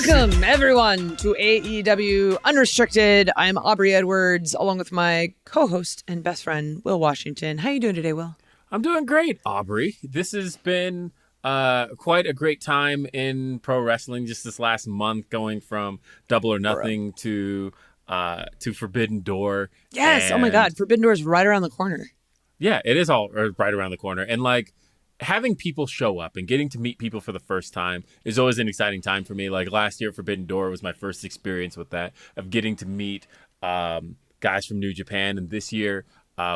Welcome, everyone, to AEW Unrestricted. I'm Aubrey Edwards, along with my co-host and best friend, Will Washington. How you doing today, Will? I'm doing great, Aubrey. This has been quite a great time in pro wrestling just this last month, going from Double or Nothing to Forbidden Door. Yes, oh my God, Forbidden Door is right around the corner. Yeah, it is all right around the corner. And like, having people show up and getting to meet people for the first time is always an exciting time for me. Like last year at Forbidden Door was my first experience with that, of getting to meet guys from New Japan. And this year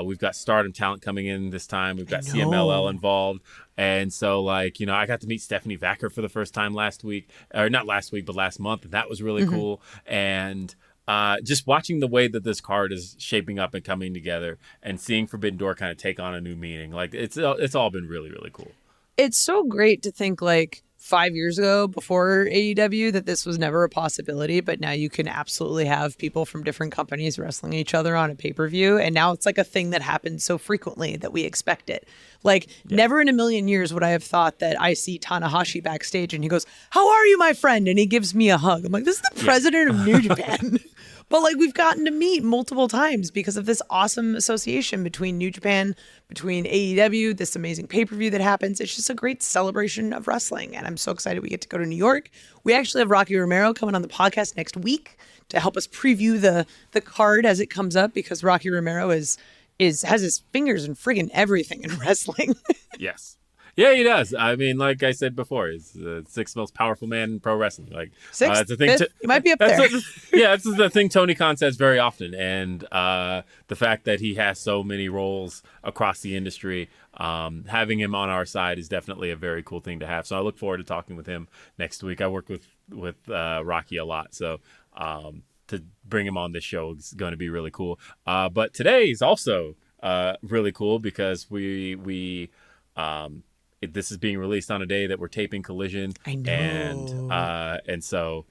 we've got Stardom talent coming in this time. We've got CMLL involved. And so, like, you know, I got to meet Stephanie Vacker for the first time last week. Or not last week, but last month. And that was really cool. And just watching the way that this card is shaping up and coming together and seeing Forbidden Door kind of take on a new meaning. Like, it's all been really, really cool. It's so great to think, like, 5 years ago before AEW that this was never a possibility, but now you can absolutely have people from different companies wrestling each other on a pay-per-view, and now it's like a thing that happens so frequently that we expect it. Like, never in a million years would I have thought that I see Tanahashi backstage and he goes, "How are you, my friend?" And he gives me a hug. I'm like, this is the president of New Japan. But like, we've gotten to meet multiple times because of this awesome association between New Japan, between AEW, this amazing pay-per-view that happens. It's just a great celebration of wrestling. And I'm so excited we get to go to New York. We actually have Rocky Romero coming on the podcast next week to help us preview the card as it comes up, because Rocky Romero has his fingers in friggin' everything in wrestling. Yes. Yeah, he does. I mean, like I said before, he's the sixth most powerful man in pro wrestling. Like, sixth, it's a thing. fifth, he might be up there. That's the thing Tony Khan says very often, and the fact that he has so many roles across the industry, having him on our side is definitely a very cool thing to have. So I look forward to talking with him next week. I work with Rocky a lot, so to bring him on this show is going to be really cool. But today is also really cool because this is being released on a day that we're taping Collision. I know. And so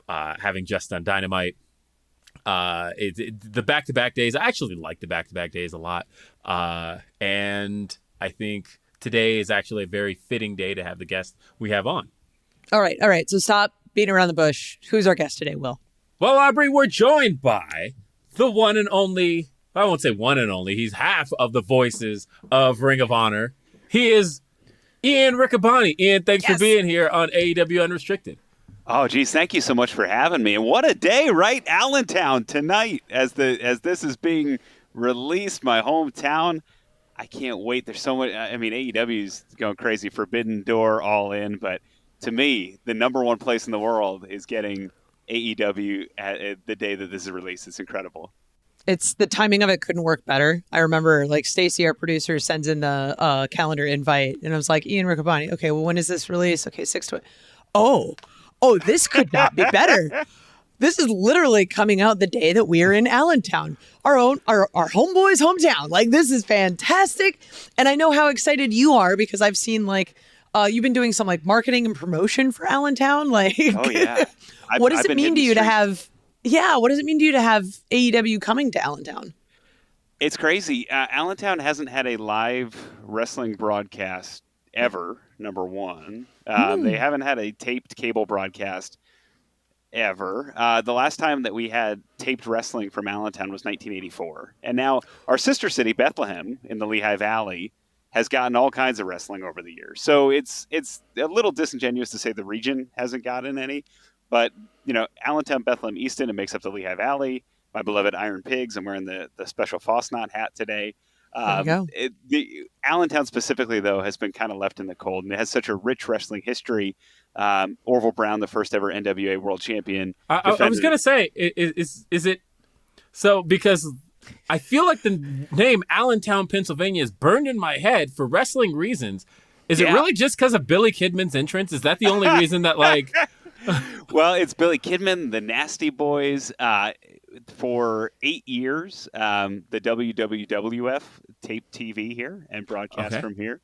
having just done Dynamite, the back-to-back days, I actually like the back-to-back days a lot. And I think today is actually a very fitting day to have the guest we have on. All right. So stop beating around the bush. Who's our guest today, Will? Well, Aubrey, we're joined by the one and only, I won't say one and only, he's half of the voices of Ring of Honor. He is Ian Riccaboni. Ian, thanks for being here on AEW Unrestricted. Oh, geez, thank you so much for having me. And what a day, right? Allentown tonight, as this is being released, my hometown. I can't wait. There's so much. I mean, AEW's going crazy. Forbidden Door, all in. But to me, the number one place in the world is getting AEW at the day that this is released. It's incredible. It's the timing of it couldn't work better. I remember, like, Stacy, our producer, sends in the calendar invite, and I was like, Ian Riccaboni. Okay, well, when is this release? Okay, 6/20. Oh, this could not be better. This is literally coming out the day that we're in Allentown, our homeboy's hometown. Like, this is fantastic, and I know how excited you are because I've seen, like, you've been doing some, like, marketing and promotion for Allentown. Like, oh yeah. What does it mean to you to have? Yeah, what does it mean to you to have AEW coming to Allentown? It's crazy. Allentown hasn't had a live wrestling broadcast ever, number one. They haven't had a taped cable broadcast ever. The last time that we had taped wrestling from Allentown was 1984. And now our sister city, Bethlehem, in the Lehigh Valley, has gotten all kinds of wrestling over the years. So it's a little disingenuous to say the region hasn't gotten any. But, you know, Allentown, Bethlehem, Easton, it makes up the Lehigh Valley. My beloved Iron Pigs. I'm wearing the special Fosnot hat today. There you go. Allentown specifically, though, has been kind of left in the cold. And it has such a rich wrestling history. Orville Brown, the first ever NWA world champion. I was going to say, is it... So, because I feel like the name Allentown, Pennsylvania is burned in my head for wrestling reasons. Is it really just because of Billy Kidman's entrance? Is that the only reason that, like... Well, it's Billy Kidman, the Nasty Boys. For 8 years, the WWF taped TV here and broadcast from here.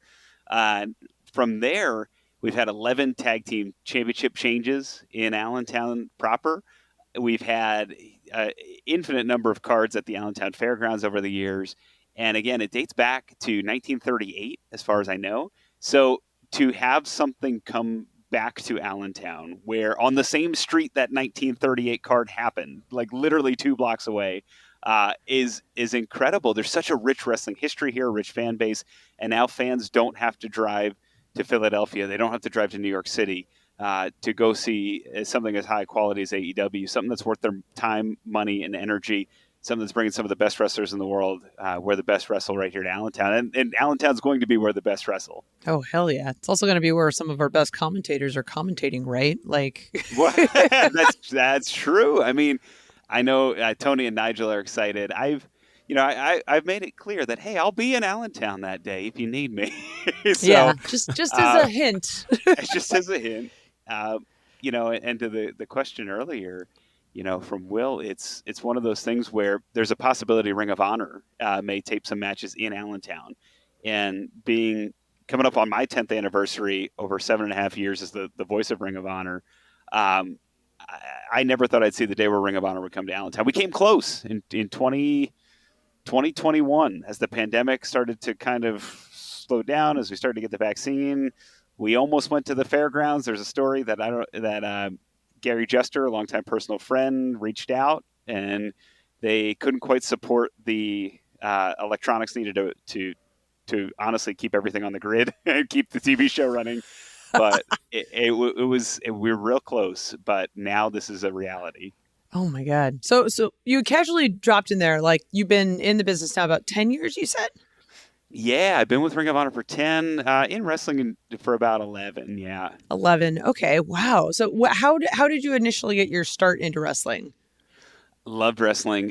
From there, we've had 11 tag team championship changes in Allentown proper. We've had an infinite number of cards at the Allentown Fairgrounds over the years. And again, it dates back to 1938, as far as I know. So to have something come back to Allentown, where on the same street that 1938 card happened, like literally 2 blocks away, is incredible. There's such a rich wrestling history here, a rich fan base, and now fans don't have to drive to Philadelphia. They don't have to drive to New York City to go see something as high quality as AEW, something that's worth their time, money, and energy, something that's bringing some of the best wrestlers in the world, where the best wrestle right here to Allentown. And Allentown's going to be where the best wrestle. Oh, hell yeah. It's also going to be where some of our best commentators are commentating, right? Like, Well, that's true. I mean, I know Tony and Nigel are excited. I've made it clear that, hey, I'll be in Allentown that day if you need me. So, yeah, just as a hint. just as a hint. And to the question earlier, from Will, it's one of those things where there's a possibility Ring of Honor may tape some matches in Allentown, and coming up on my 10th anniversary over 7.5 years as the voice of Ring of Honor. I never thought I'd see the day where Ring of Honor would come to Allentown. We came close in 2021 as the pandemic started to kind of slow down, as we started to get the vaccine. We almost went to the fairgrounds. There's a story that Gary Jester, a longtime personal friend, reached out, and they couldn't quite support the electronics needed to honestly keep everything on the grid and keep the TV show running. But we were real close, but now this is a reality. Oh my God. So you casually dropped in there, like you've been in the business now about 10 years, you said? Yeah, I've been with Ring of Honor for 10, in wrestling for about 11. Yeah. 11. Okay. Wow. So how did you initially get your start into wrestling? Loved wrestling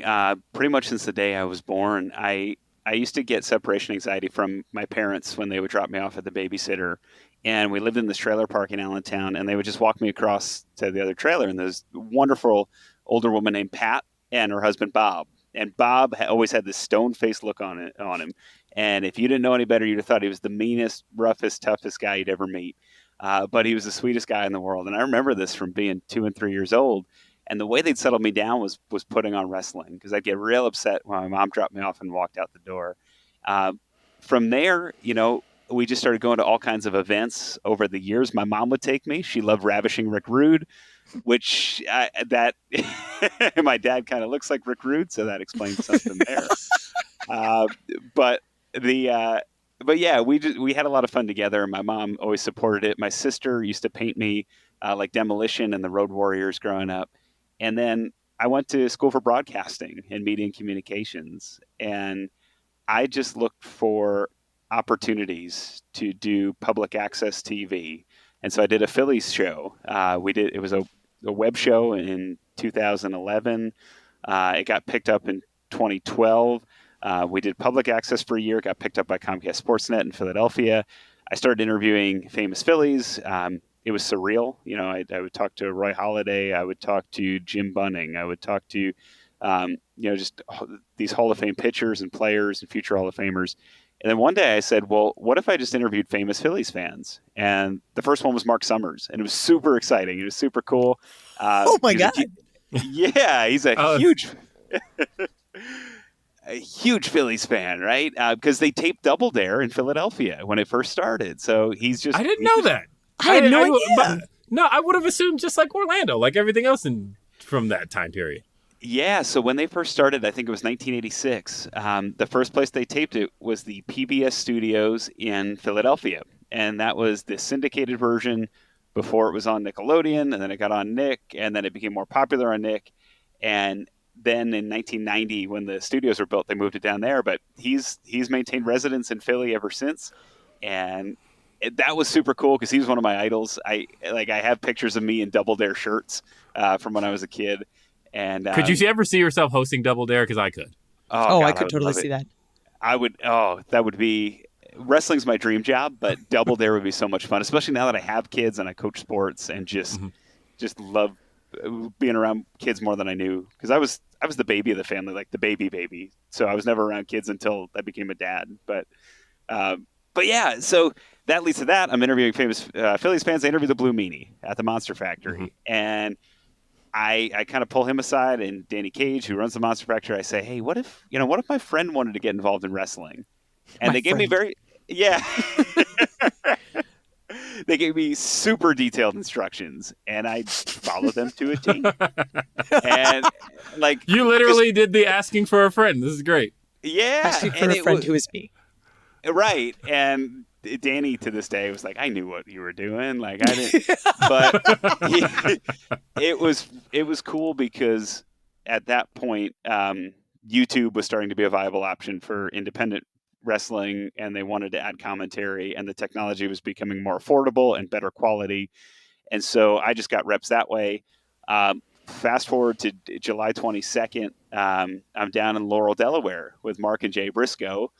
pretty much since the day I was born. I used to get separation anxiety from my parents when they would drop me off at the babysitter. And we lived in this trailer park in Allentown, and they would just walk me across to the other trailer. And there's a wonderful older woman named Pat and her husband Bob. And Bob always had this stone-faced look on him. And if you didn't know any better, you'd have thought he was the meanest, roughest, toughest guy you'd ever meet. But he was the sweetest guy in the world. And I remember this from being 2 and 3 years old. And the way they'd settle me down was putting on wrestling, because I'd get real upset when my mom dropped me off and walked out the door. From there, we just started going to all kinds of events over the years. My mom would take me. She loved Ravishing Rick Rude, which my dad kind of looks like Rick Rude, so that explains something there. But yeah, we had a lot of fun together. My mom always supported it. My sister used to paint me like Demolition and the Road Warriors growing up. And then I went to school for broadcasting and media and communications, and I just looked for opportunities to do public access TV. And so I did a Phillies show. It was a web show in 2011. It got picked up in 2012. We did public access for a year. It got picked up by Comcast Sportsnet in Philadelphia. I started interviewing famous Phillies. It was surreal. I would talk to Roy Halladay. I would talk to Jim Bunning. I would talk to, just these Hall of Fame pitchers and players and future Hall of Famers. And then one day I said, well, what if I just interviewed famous Phillies fans? And the first one was Mark Summers, and it was super exciting. It was super cool. Oh my God. He's a huge Phillies fan, right? Because they taped Double Dare in Philadelphia when it first started. So I didn't know that. I had no idea. No, I would have assumed just like Orlando, like everything else from that time period. Yeah, so when they first started, I think it was 1986. The first place they taped it was the PBS studios in Philadelphia. And that was the syndicated version before it was on Nickelodeon, and then it got on Nick, and then it became more popular on Nick. And then in 1990, when the studios were built, they moved it down there. But he's maintained residence in Philly ever since. And that was super cool because he was one of my idols. I have pictures of me in Double Dare shirts from when I was a kid. And could you ever see yourself hosting Double Dare? Because I could. Oh, God, I could totally see that. I would. Oh, that would be. Wrestling's my dream job, but Double Dare would be so much fun, especially now that I have kids and I coach sports and just love being around kids more than I knew, because I was the baby of the family, like the baby. So I was never around kids until I became a dad. But yeah, so that leads to that. I'm interviewing famous Phillies fans. I interviewed the Blue Meanie at the Monster Factory, and I kind of pull him aside, and Danny Cage, who runs the Monster Factory, I say, hey, what if my friend wanted to get involved in wrestling? And they gave me they gave me super detailed instructions, and I followed them to a T. And like, you literally did the asking for a friend. This is great. Yeah, Asking for a friend who is me. Right. And Danny to this day was like, I knew what you were doing. Like I didn't, but it was cool because at that point, YouTube was starting to be a viable option for independent wrestling, and they wanted to add commentary, and the technology was becoming more affordable and better quality. And so I just got reps that way. Fast forward to July 22nd, I'm down in Laurel, Delaware with Mark and Jay Briscoe,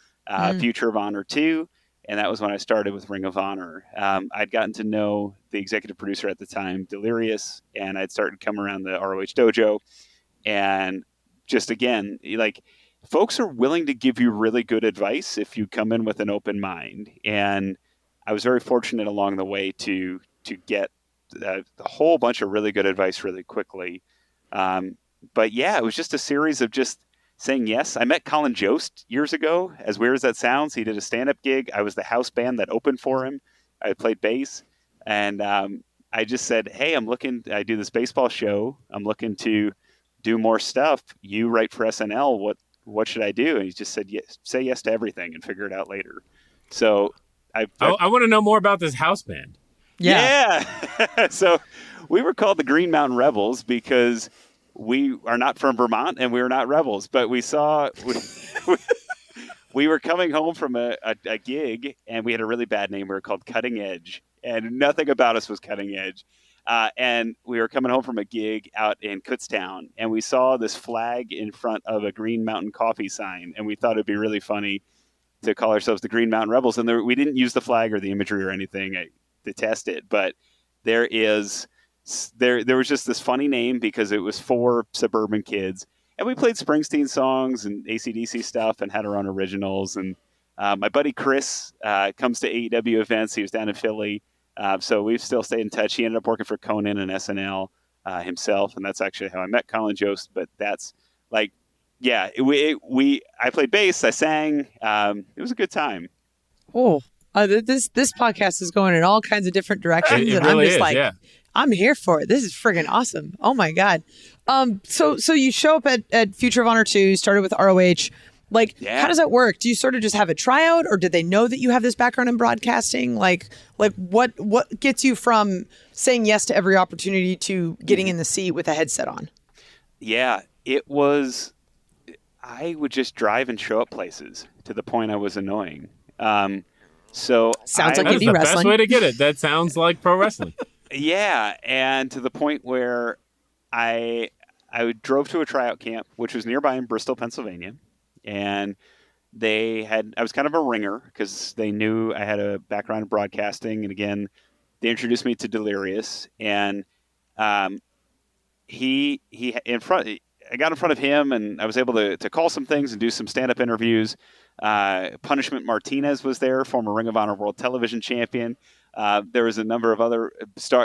Future of Honor 2. And that was when I started with Ring of Honor. I'd gotten to know the executive producer at the time, Delirious, and I'd started coming around the ROH dojo. And just again, like, folks are willing to give you really good advice if you come in with an open mind. And I was very fortunate along the way to get a whole bunch of really good advice really quickly. But yeah, it was just a series of just saying yes. I met Colin Jost years ago. As weird as that sounds, he did a stand-up gig. I was the house band that opened for him. I played bass. And I just said, hey, I do this baseball show. I'm looking to do more stuff. You write for SNL. What should I do? And he just said, yes, say yes to everything and figure it out later. So I want to know more about this house band. Yeah. So we were called the Green Mountain Rebels because we are not from Vermont and we were not rebels, but we were coming home from a gig and we had a really bad name. We were called Cutting Edge, and nothing about us was cutting edge. And we were coming home from a gig out in Kutztown, and we saw this flag in front of a Green Mountain coffee sign, and we thought it'd be really funny to call ourselves the Green Mountain Rebels. And we didn't use the flag or the imagery or anything to test it, but there was just this funny name because it was for suburban kids, and we played Springsteen songs and AC/DC stuff and had our own originals. And my buddy Chris comes to AEW events. He was down in Philly, so we've still stayed in touch. He ended up working for Conan and SNL himself, and that's actually how I met Colin Jost. But that's like, yeah, I played bass, I sang. It was a good time. Oh, this podcast is going in all kinds of different directions, it and really I'm just is, I'm here for it. This is friggin' awesome. Oh my god. So you show up at Future of Honor 2. You started with ROH. How does that work? Do you sort of just have a tryout, or did they know that you have this background in broadcasting? Like what gets you from saying yes to every opportunity to getting in the seat with a headset on? Yeah, it was. I would just drive and show up places to the point I was annoying. So sounds like that's indie the wrestling. best way to get it. That sounds like pro wrestling. Yeah, and to the point where I drove to a tryout camp, which was nearby in Bristol, Pennsylvania, and I was kind of a ringer because they knew I had a background in broadcasting, and again, they introduced me to Delirious, and I got in front of him, and I was able to call some things and do some stand-up interviews. Punishment Martinez was there, former Ring of Honor World Television Champion. There was a number of other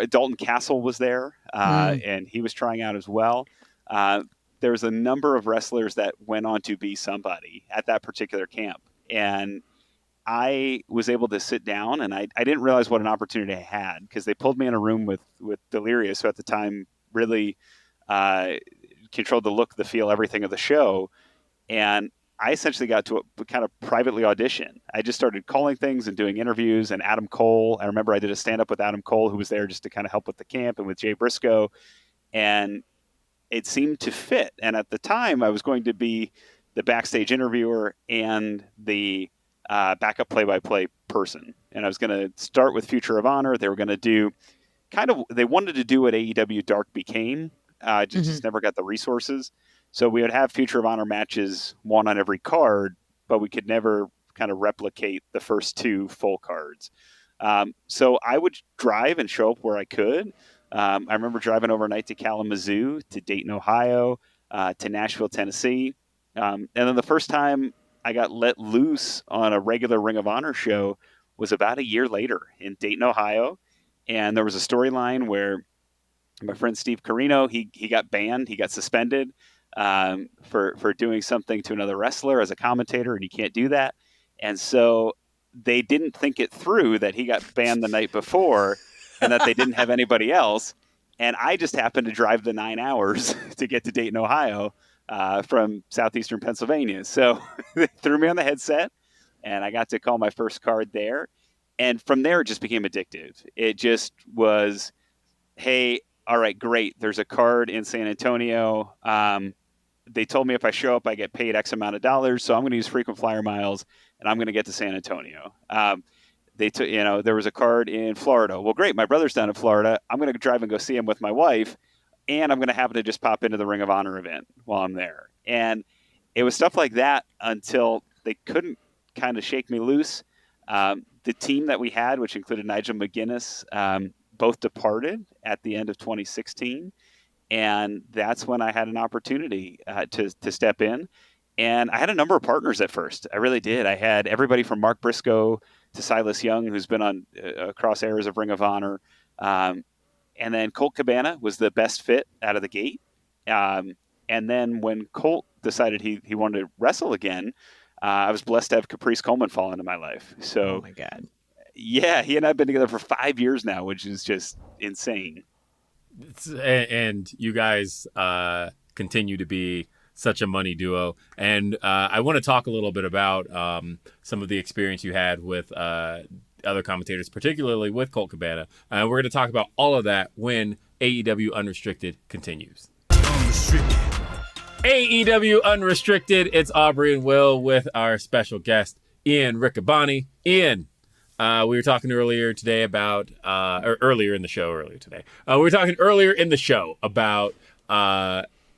Dalton Castle was there, and he was trying out as well. There was a number of wrestlers that went on to be somebody at that particular camp. And I was able to sit down, and I didn't realize what an opportunity I had because they pulled me in a room with Delirious, who at the time really controlled the look, the feel, everything of the show. And I essentially got to kind of privately audition. I just started calling things and doing interviews. And Adam Cole, I remember I did a stand-up with Adam Cole, who was there just to kind of help with the camp, and with Jay Briscoe. And it seemed to fit. And at the time, I was going to be the backstage interviewer and the backup play-by-play person. And I was going to start with Future of Honor. They were going to do they wanted to do what AEW Dark became, just never got the resources. So we would have Future of Honor matches, one on every card, but we could never kind of replicate the first two full cards. So I would drive and show up where I could. I remember driving overnight to Kalamazoo, to Dayton, Ohio, to Nashville, Tennessee. And then the first time I got let loose on a regular Ring of Honor show was about a year later in Dayton, Ohio. And there was a storyline where my friend Steve Carino, he got banned, he got suspended for doing something to another wrestler as a commentator, and you can't do that. And so they didn't think it through that he got banned the night before and that they didn't have anybody else. And I just happened to drive the 9 hours to get to Dayton, Ohio, from southeastern Pennsylvania. So they threw me on the headset, and I got to call my first card there. And from there, it just became addictive. It just was, hey, all right, great. There's a card in San Antonio. They told me if I show up, I get paid X amount of dollars. So I'm going to use frequent flyer miles, and I'm going to get to San Antonio. They took, there was a card in Florida. Well, great. My brother's down in Florida. I'm going to drive and go see him with my wife, and I'm going to happen to just pop into the Ring of Honor event while I'm there. And it was stuff like that until they couldn't kind of shake me loose. The team that we had, which included Nigel McGuinness, both departed at the end of 2016. And that's when I had an opportunity to step in. And I had a number of partners at first. I really did. I had everybody from Mark Briscoe to Silas Young, who's been on across eras of Ring of Honor. And then Colt Cobana was the best fit out of the gate. And then when Colt decided he wanted to wrestle again, I was blessed to have Caprice Coleman fall into my life. So, oh my God. Yeah, he and I have been together for 5 years now, which is just insane. And you guys continue to be such a money duo. And I want to talk a little bit about some of the experience you had with other commentators, particularly with Colt Cobana. We're going to talk about all of that when AEW Unrestricted continues. AEW Unrestricted. It's Aubrey and Will with our special guest, Ian Riccaboni. Ian, we were talking earlier today about, or earlier in the show we were talking earlier in the show about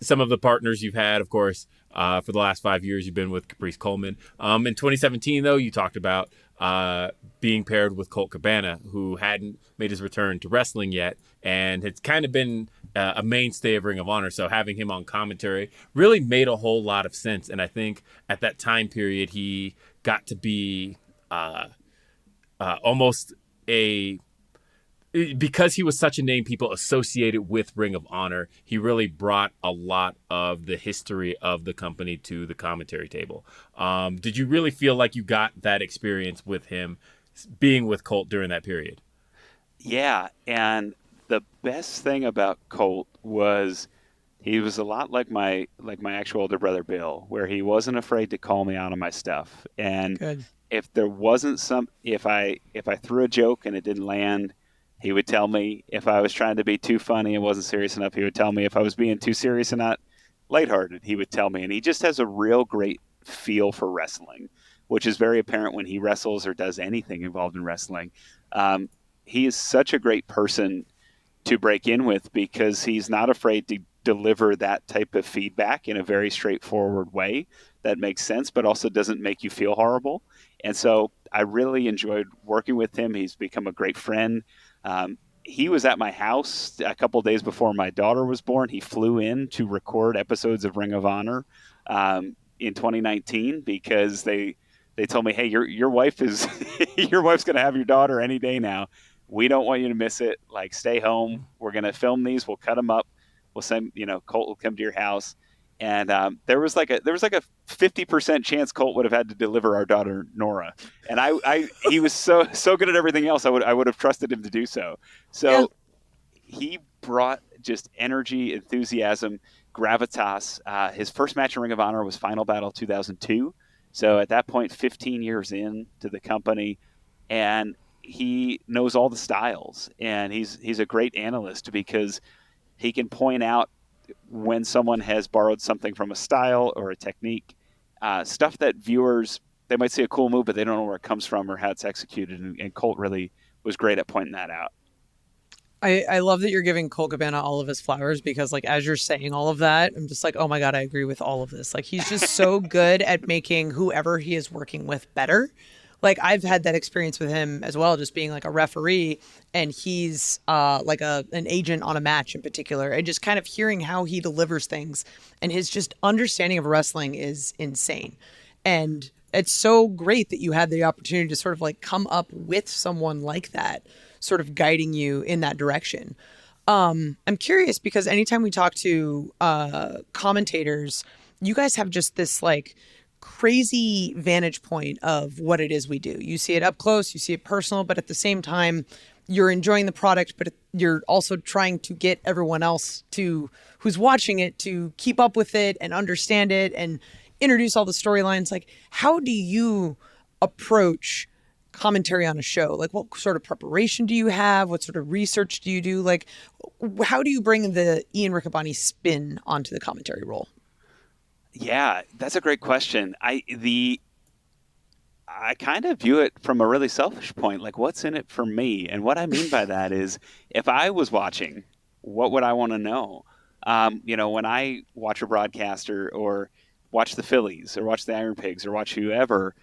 some of the partners you've had, of course, for the last 5 years. You've been with Caprice Coleman. In 2017, though, you talked about being paired with Colt Cobana, who hadn't made his return to wrestling yet and had kind of been a mainstay of Ring of Honor. So having him on commentary really made a whole lot of sense. And I think at that time period, he got to be almost because he was such a name people associated with Ring of Honor, he really brought a lot of the history of the company to the commentary table. Did you really feel like you got that experience with him being with Colt during that period? Yeah, and the best thing about Colt was he was a lot like my actual older brother Bill, where he wasn't afraid to call me out on my stuff. And Good. if there wasn't if I threw a joke and it didn't land, he would tell me. If I was trying to be too funny and wasn't serious enough, he would tell me. If I was being too serious and not lighthearted, he would tell me. And he just has a real great feel for wrestling, which is very apparent when he wrestles or does anything involved in wrestling. He is such a great person to break in with because he's not afraid to deliver that type of feedback in a very straightforward way that makes sense, but also doesn't make you feel horrible. And so I really enjoyed working with him. He's become a great friend. He was at my house a couple of days before my daughter was born. He flew in to record episodes of Ring of Honor in 2019 because they told me, hey, your wife is your wife's going to have your daughter any day now. We don't want you to miss it. Like, stay home. We're going to film these. We'll cut them up. We'll send, Colt will come to your house. And there was like a 50% chance Colt would have had to deliver our daughter Nora, and he was so good at everything else. I would have trusted him to do so. So yeah. He brought just energy, enthusiasm, gravitas. His first match in Ring of Honor was Final Battle 2002. So at that point, 15 years in to the company, and he knows all the styles, and he's a great analyst because he can point out when someone has borrowed something from a style or a technique, stuff that viewers, they might see a cool move, but they don't know where it comes from or how it's executed. And Colt really was great at pointing that out. I love that you're giving Colt Cobana all of his flowers because, like, as you're saying all of that, I'm just like, oh my God, I agree with all of this. Like, he's just so good at making whoever he is working with better. Like, I've had that experience with him as well, just being like a referee, and he's like an agent on a match in particular, and just kind of hearing how he delivers things, and his just understanding of wrestling is insane. And it's so great that you had the opportunity to sort of like come up with someone like that, sort of guiding you in that direction. I'm curious because anytime we talk to commentators, you guys have just this like crazy vantage point of what it is we do. You see it up close, you see it personal, but at the same time, you're enjoying the product, but you're also trying to get everyone else who's watching it to keep up with it and understand it and introduce all the storylines. Like, how do you approach commentary on a show? Like, what sort of preparation do you have? What sort of research do you do? Like, how do you bring the Ian Riccaboni spin onto the commentary role? Yeah, that's a great question. I kind of view it from a really selfish point, like what's in it for me? And what I mean by that is, if I was watching, what would I want to know? When I watch a broadcaster or watch the Phillies or watch the Iron Pigs or watch whoever,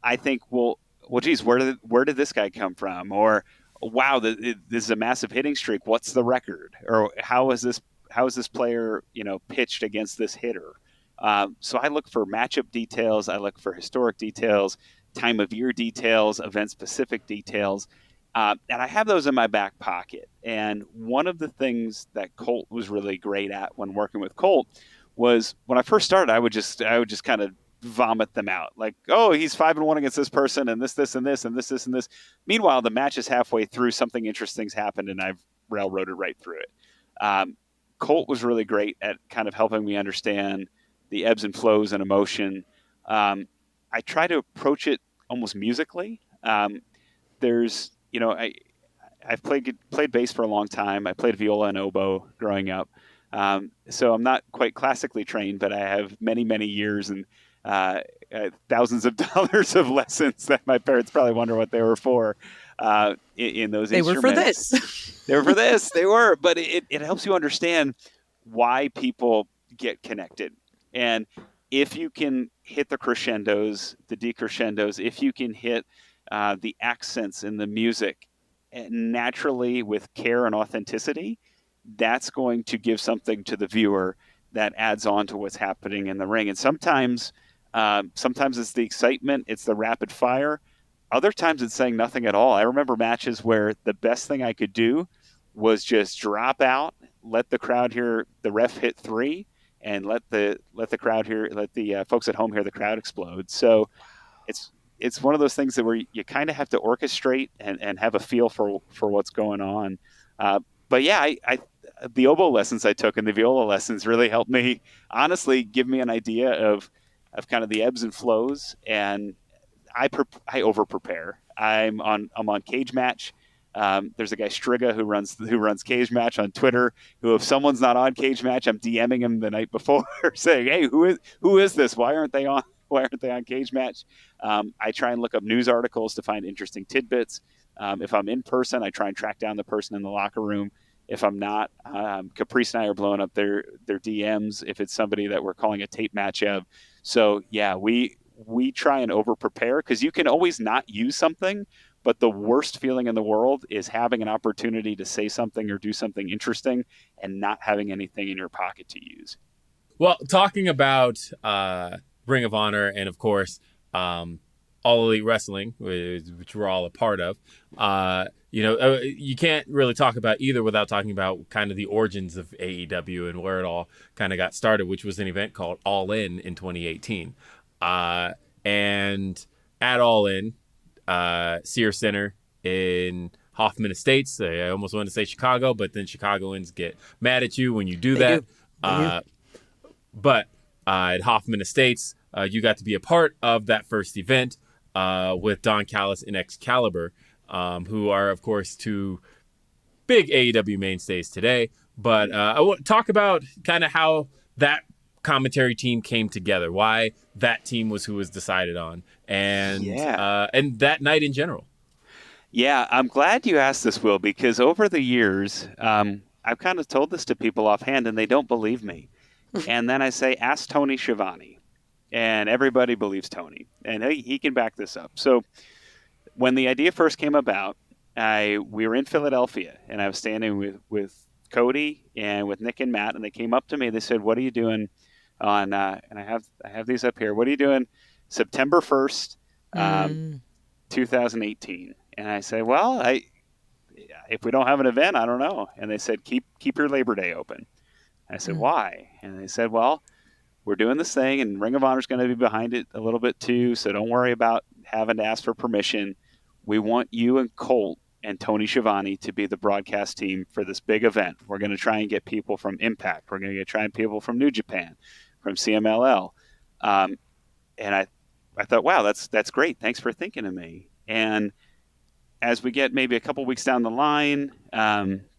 I think, well, geez, where did this guy come from? Or, wow, this is a massive hitting streak. What's the record? Or how is this player, pitched against this hitter? So I look for matchup details. I look for historic details, time of year details, event specific details. And I have those in my back pocket. And one of the things that Colt was really great at when working with Colt was, when I first started, I would just kind of vomit them out. Like, oh, he's 5-1 against this person and this, and this, and this, and this. Meanwhile, the match is halfway through, something interesting's happened and I've railroaded right through it. Colt was really great at kind of helping me understand the ebbs and flows and emotion. I try to approach it almost musically. I've played bass for a long time. I played viola and oboe growing up. So I'm not quite classically trained, but I have many, many years and thousands of dollars of lessons that my parents probably wonder what they were for in those they instruments. Were for this. They were for this. They were. But it helps you understand why people get connected. And if you can hit the crescendos, the decrescendos, if you can hit the accents in the music naturally with care and authenticity, that's going to give something to the viewer that adds on to what's happening in the ring. And sometimes it's the excitement, it's the rapid fire. Other times it's saying nothing at all. I remember matches where the best thing I could do was just drop out, let the crowd hear the ref hit 3, and let the folks at home hear the crowd explode. So it's one of those things that where you kind of have to orchestrate and have a feel for what's going on. But yeah, the oboe lessons I took and the viola lessons really helped me, honestly, give me an idea of kind of the ebbs and flows. And I over prepare. I'm on Cage Match. There's a guy Striga who runs Cage Match on Twitter, who, if someone's not on Cage Match, I'm DMing him the night before saying, hey, who is this? Why aren't they on Cage Match? I try and look up news articles to find interesting tidbits. If I'm in person, I try and track down the person in the locker room. If I'm not, Caprice and I are blowing up their DMs if it's somebody that we're calling a tape match of. So yeah, we try and over prepare, because you can always not use something. But the worst feeling in the world is having an opportunity to say something or do something interesting and not having anything in your pocket to use. Well, talking about Ring of Honor and, of course, All Elite Wrestling, which we're all a part of, you can't really talk about either without talking about kind of the origins of AEW and where it all kind of got started, which was an event called All In 2018. And at All In, Sears Center in Hoffman Estates. I almost want to say Chicago, but then Chicagoans get mad at you when you do that. But at Hoffman Estates, you got to be a part of that first event with Don Callis and Excalibur, who are, of course, two big AEW mainstays today. But I want to talk about kind of how that commentary team came together, why that team was who was decided on, and that night in general. Yeah, I'm glad you asked this, Will, because over the years, I've kind of told this to people offhand and they don't believe me. And then I say, ask Tony Schiavone. And everybody believes Tony. And he can back this up. So when the idea first came about, we were in Philadelphia, and I was standing with Cody and with Nick and Matt, and they came up to me. They said, what are you doing on, and I have these up here. What are you doing September 1st, 2018? And I said, well, if we don't have an event, I don't know. And they said, keep your Labor Day open. I said, why? And they said, well, we're doing this thing, and Ring of Honor is going to be behind it a little bit too. So don't worry about having to ask for permission. We want you and Colt and Tony Schiavone to be the broadcast team for this big event. We're going to try and get people from Impact. We're going to try and people from New Japan, from CMLL. And I thought, wow, that's great. Thanks for thinking of me. And as we get maybe a couple weeks down the line,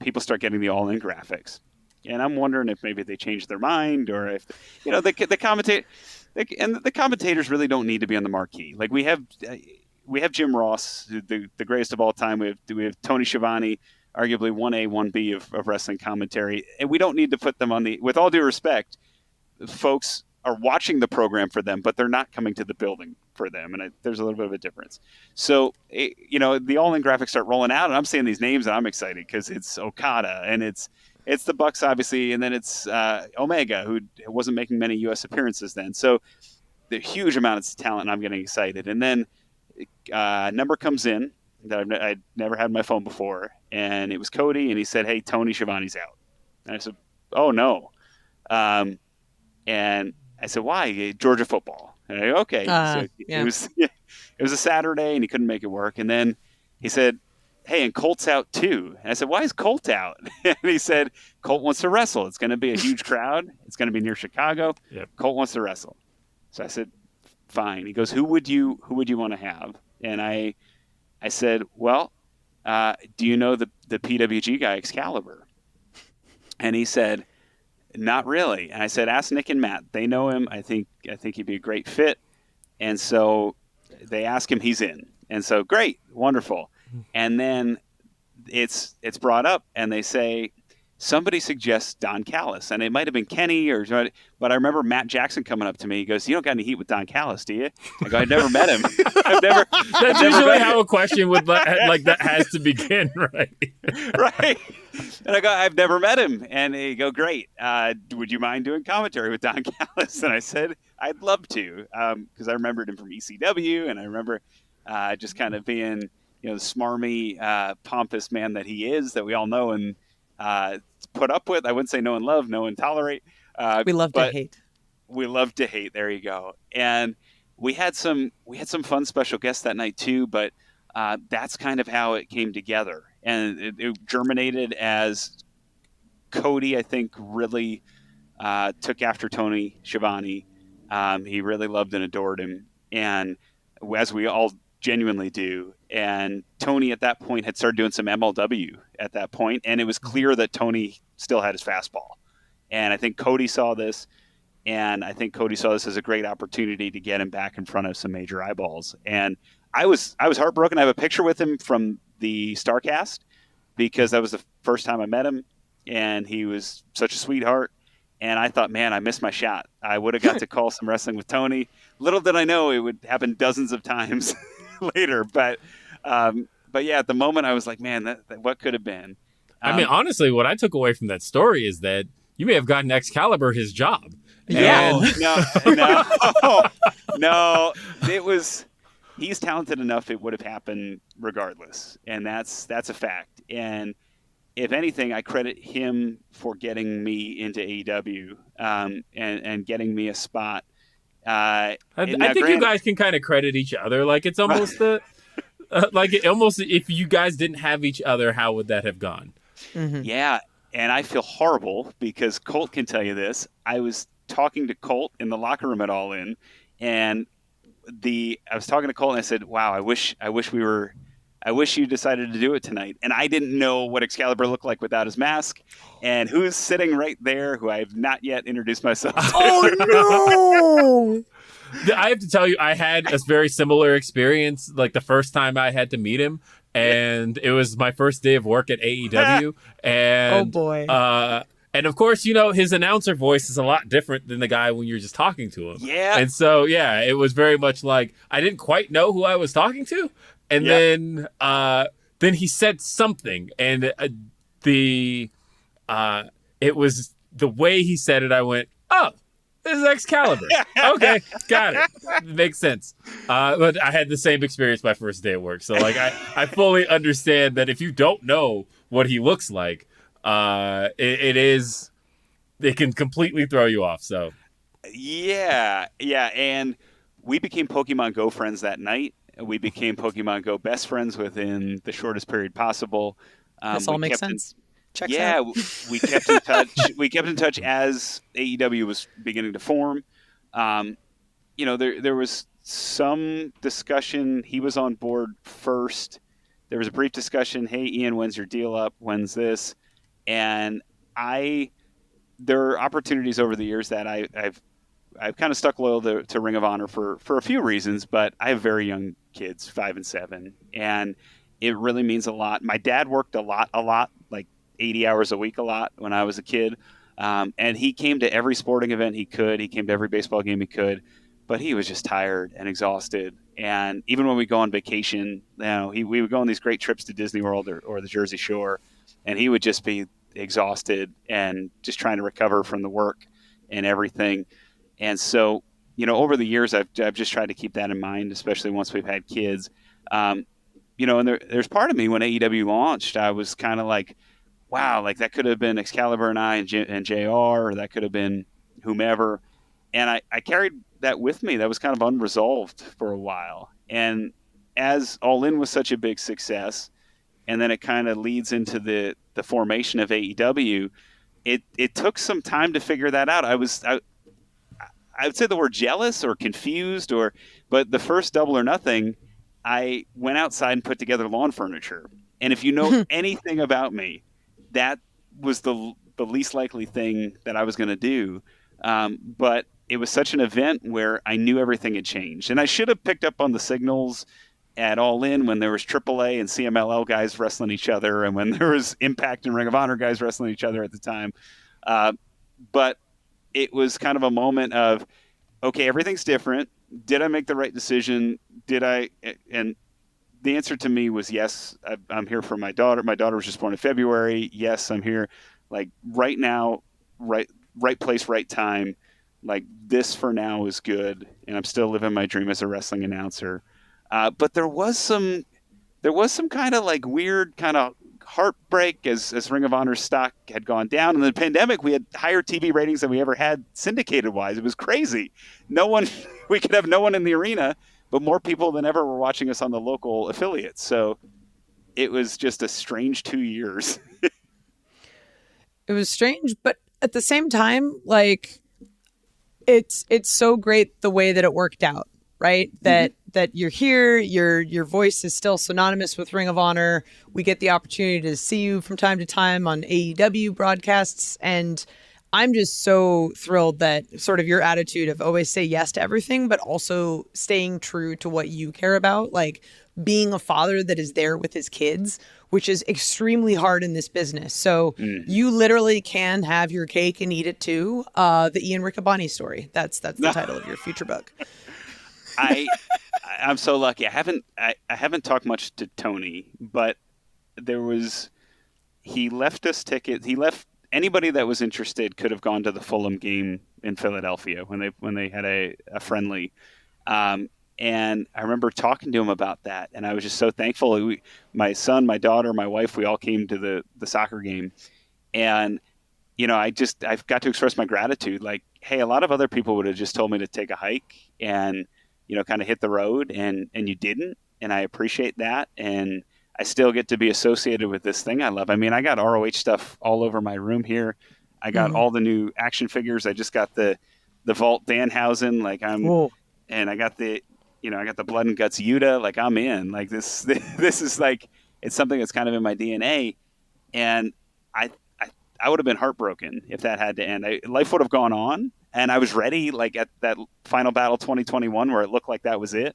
people start getting the all-in graphics. And I'm wondering if maybe they changed their mind, or if, the commentators really don't need to be on the marquee. Like we have Jim Ross, the greatest of all time. We have Tony Schiavone, arguably 1A, 1B of wrestling commentary. And we don't need to put them on with all due respect, folks are watching the program for them, but they're not coming to the building for them. And there's a little bit of a difference. So, the all-in graphics start rolling out, and I'm seeing these names, and I'm excited because it's Okada, and it's the Bucks, obviously, and then it's Omega, who wasn't making many U.S. appearances then. So the huge amount of talent, and I'm getting excited. And then a number comes in that I'd never had on my phone before, and it was Cody, and he said, "Hey, Tony Schiavone's out." And I said, "Oh, no." And I said, "Why?" Georgia football. And I go, okay. So yeah. It was a Saturday, and he couldn't make it work. And then he said, "Hey, and Colt's out too." And I said, "Why is Colt out?" And he said, "Colt wants to wrestle. It's going to be a huge crowd. It's going to be near Chicago. Yep. Colt wants to wrestle." So I said, "Fine." He goes, Who would you want to have?" And I said, "Well, do you know the PWG guy, Excalibur?" And he said, "Not really." And I said, "Ask Nick and Matt. They know him. I think he'd be a great fit." And so they ask him, he's in. And so great, wonderful. And then it's brought up, and they say, somebody suggests Don Callis, and it might have been Kenny, but I remember Matt Jackson coming up to me. He goes, "You don't got any heat with Don Callis, do you?" I go, "I've never met him." That's usually how a question would like that has to begin, right? Right. And I go, "I've never met him." And he go, "Great. Would you mind doing commentary with Don Callis?" And I said, "I'd love to," because I remembered him from ECW, and I remember just kind of being, the smarmy, pompous man that he is, that we all know and put up with. I wouldn't say know and love, know and tolerate. We love to hate. We love to hate. There you go. And we had some fun special guests that night too, but that's kind of how it came together. And it germinated as Cody, I think, really took after Tony Schiavone. He really loved and adored him, and as we all genuinely do. And Tony at that point had started doing some MLW at that point, and it was clear that Tony still had his fastball. And I think Cody saw this, and I think Cody saw this as a great opportunity to get him back in front of some major eyeballs. And I was heartbroken. I have a picture with him from the Starcast, because that was the first time I met him, and he was such a sweetheart. And I thought, man, I missed my shot. I would have got to call some wrestling with Tony. Little did I know it would happen dozens of times later. But yeah, at the moment I was like, man, that what could have been. I mean, honestly, what I took away from that story is that you may have gotten Excalibur his job. Yeah. No. It was. He's talented enough; it would have happened regardless, and that's a fact. And if anything, I credit him for getting me into AEW and getting me a spot. I think you guys can kind of credit each other. Like, it's almost almost if you guys didn't have each other, how would that have gone? Mm-hmm. Yeah, and I feel horrible because Colt can tell you this. I was talking to Colt in the locker room at All In, and I was talking to Colt, and I said, "Wow, I wish you decided to do it tonight." And I didn't know what Excalibur looked like without his mask. And who's sitting right there, who I have not yet introduced myself to. Oh, no! I have to tell you, I had a very similar experience, like the first time I had to meet him. And it was my first day of work at AEW. And, oh, boy. And of course, his announcer voice is a lot different than the guy when you're just talking to him. Yeah. And so, yeah, it was very much like I didn't quite know who I was talking to. And then he said something, and it was the way he said it. I went, "Oh, this is Excalibur." Okay, got it. Makes sense. But I had the same experience my first day at work, so like I fully understand that if you don't know what he looks like, it can completely throw you off. So Yeah, and we became Pokemon Go friends that night. We became Pokemon Go best friends within the shortest period possible. This We all makes kept in, sense. Checks yeah, out. we kept in touch. We kept in touch as AEW was beginning to form. Um, there was some discussion. He was on board first. There was a brief discussion. Hey, Ian, when's your deal up? When's this? And there are opportunities over the years that I've kind of stuck loyal to Ring of Honor for a few reasons, but I have very young kids, 5 and 7, and it really means a lot. My dad worked a lot, like 80 hours a week, a lot when I was a kid, and he came to every sporting event he could. He came to every baseball game he could, but he was just tired and exhausted. And even when we go on vacation, we would go on these great trips to Disney World or the Jersey Shore, and he would just be exhausted and just trying to recover from the work and everything. And so, over the years, I've just tried to keep that in mind, especially once we've had kids. And there's part of me when AEW launched, I was kind of like, wow, like that could have been Excalibur and I and JR, or that could have been whomever. And I carried that with me. That was kind of unresolved for a while. And as All In was such a big success, and then it kind of leads into the formation of AEW, it took some time to figure that out. I would say the word jealous or confused, but the first Double or Nothing, I went outside and put together lawn furniture. And if you know anything about me, that was the least likely thing that I was going to do. But it was such an event where I knew everything had changed. And I should have picked up on the signals at All In when there was AAA and CMLL guys wrestling each other, and when there was Impact and Ring of Honor guys wrestling each other at the time. But it was kind of a moment of, okay, everything's different. Did I make the right decision? Did I? And the answer to me was yes. I'm here for my daughter. My daughter was just born in February. Yes, I'm here. Like right now, right place, right time. Like this for now is good, and I'm still living my dream as a wrestling announcer. But there was some kind of like weird kind of heartbreak as Ring of Honor stock had gone down. In the pandemic, we had higher TV ratings than we ever had syndicated wise. It was crazy. We could have no one in the arena, but more people than ever were watching us on the local affiliates. So it was just a strange 2 years. It was strange, but at the same time, like it's so great the way that it worked out, right? That you're here, your voice is still synonymous with Ring of Honor. We get the opportunity to see you from time to time on AEW broadcasts, and I'm just so thrilled that sort of your attitude of always say yes to everything, but also staying true to what you care about, like being a father that is there with his kids, which is extremely hard in this business. So you literally can have your cake and eat it too. The Ian Riccaboni story. That's the title of your future book. I'm so lucky. I haven't talked much to Tony, but he left us tickets. He left anybody that was interested could have gone to the Fulham game in Philadelphia when they had a friendly. And I remember talking to him about that, and I was just so thankful. My son, my daughter, my wife, we all came to the soccer game, and I've got to express my gratitude. Like, hey, a lot of other people would have just told me to take a hike and kind of hit the road, and you didn't, and I appreciate that, and I still get to be associated with this thing I love. I mean, I got ROH stuff all over my room here. I got all the new action figures. I just got the Vault Danhausen, like and I got the Blood and Guts Yuta, like I'm in. Like this is like, it's something that's kind of in my DNA, and I would have been heartbroken if that had to end. Life would have gone on, and I was ready, like at that Final Battle 2021 where it looked like that was it.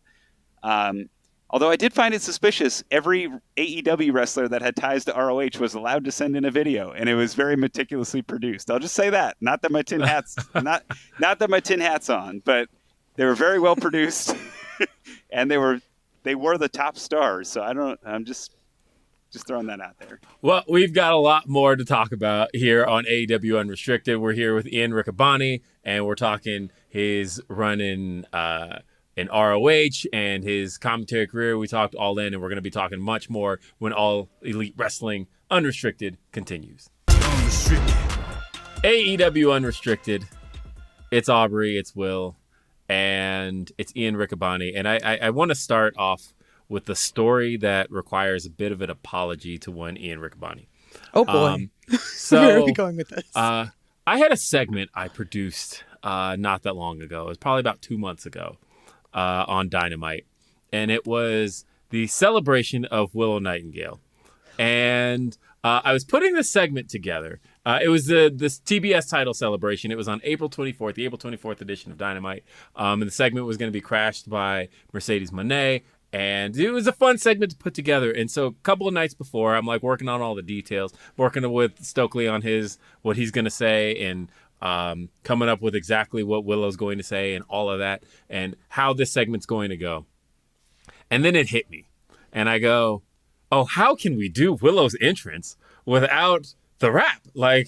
Although I did find it suspicious, every AEW wrestler that had ties to ROH was allowed to send in a video, and it was very meticulously produced. I'll just say that. Not that my tin hat's not that my tin hat's on, but they were very well produced, and they were the top stars. So I'm just throwing that out there. Well, we've got a lot more to talk about here on AEW Unrestricted. We're here with Ian Riccaboni, and we're talking his run in ROH and his commentary career. We talked All In, and we're going to be talking much more when All Elite Wrestling Unrestricted continues. AEW Unrestricted it's Aubrey, it's Will, and it's Ian Riccaboni. And I want to start off with the story that requires a bit of an apology to one Ian Riccaboni. Oh boy. So where are we going with this? I had a segment I produced not that long ago. It was probably about 2 months ago on Dynamite. And it was the celebration of Willow Nightingale. And I was putting this segment together. It was this TBS title celebration. It was on April 24th, the April 24th edition of Dynamite. And the segment was going to be crashed by Mercedes Moné. And it was a fun segment to put together. And so a couple of nights before, I'm like working on all the details, working with Stokely on what he's going to say, and coming up with exactly what Willow's going to say and all of that, and how this segment's going to go. And then it hit me. And I go, oh, how can we do Willow's entrance without the rap? Like,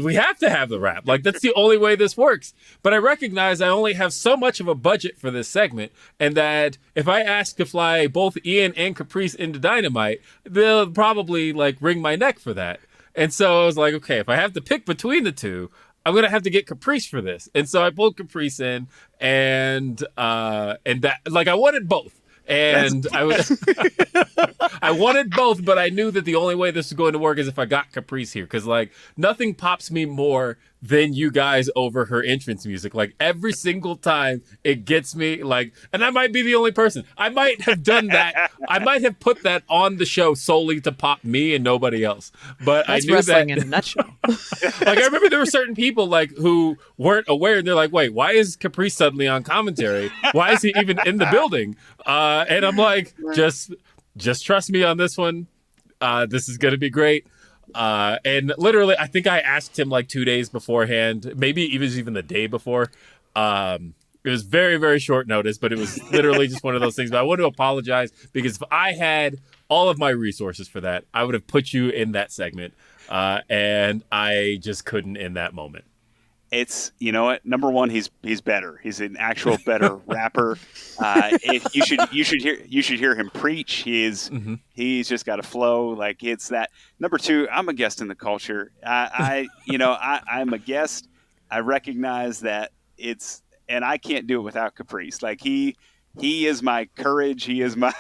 we have to have the rap. Like, that's the only way this works. But I recognize I only have so much of a budget for this segment, and that if I ask to fly both Ian and Caprice into Dynamite, they'll probably like wring my neck for that. And so I was like, okay, if I have to pick between the two, I'm going to have to get Caprice for this. And so I pulled Caprice in, and that, like, I wanted both. And I wanted both, but I knew that the only way this was going to work is if I got Caprice here. Because, like, nothing pops me more than you guys over her entrance music. Like, every single time it gets me, like, and I might be the only person. I might have done that. I might have put that on the show solely to pop me and nobody else. But That's I knew wrestling that in a nutshell. like, I remember there were certain people like who weren't aware, and they're like, wait, why is Caprice suddenly on commentary? Why is he even in the building? And I'm like, just trust me on this one. This is going to be great. And literally, I think I asked him like 2 days beforehand, maybe even the day before. It was very, very short notice, but it was literally just one of those things. But I want to apologize, because if I had all of my resources for that, I would have put you in that segment. And I just couldn't in that moment. It's, you know what? Number one, he's better. He's an actual better rapper. If you should hear him preach. He's just got a flow. Like, it's that. Number two, I'm a guest in the culture. I'm a guest. I recognize that and I can't do it without Caprice. Like, he is my courage. He is my